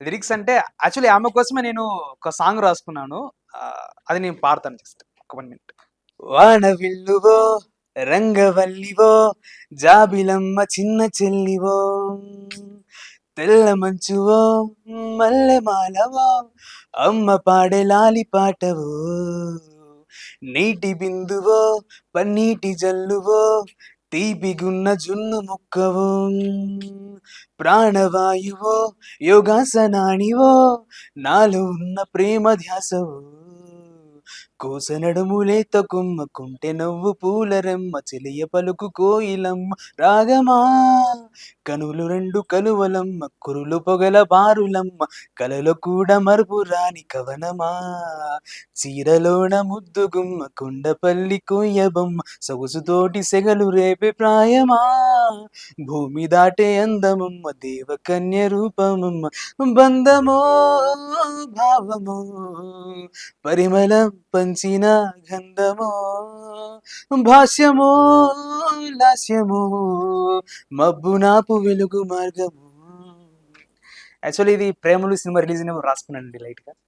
Lyrics అంటే actually ఆమె కోసమే నేను ఒక సాంగ్ రాసుకున్నాను. అది నేను పాడతాను జస్ట్ ఒక 1 మినిట్. వానవిల్లువో రంగవల్లివో జాబిలమ్మ చిన్న చెల్లివో తెల్ల మంచువో మల్లె మాలవో అమ్మ పాడే లాలి పాటవో నీటి బిందువో పన్నీటి జల్లువో తీపిగున్న జున్ను ముక్కవో ప్రాణవాయువో యోగాసనానివో నాలో ఉన్న ప్రేమ ధ్యాసవో కోస నడుములేత కుమ్మకుంటే నవ్వు పూలరెమ్మ చెలియ పలుకు కోయిలమ్మ రాగమా కనులు రెండు కలువలమ్మ కురులు పొగల బారులమ్మ కలలో కూడా మరుపు రాని కవనమా చీరలోన ముద్దుగుమ్మ కొండపల్లి కొయ్యబొమ్మ సొగసుతోటి సెగలు రేపే ప్రాయమా భూమి దాటే అందమమ్మ దేవకన్య రూపమమ్మ బంధమో భావమో పరిమళం పంచిన గంధమో భాష్యమో లాస్యమో మబ్బు నాపు వెలుగు మార్గము. యాక్చువల్లీ ఇది 'ప్రేమలు' సినిమా రిలీజ్ అయినప్పుడు రాసుకున్నానండి లైట్‌గా.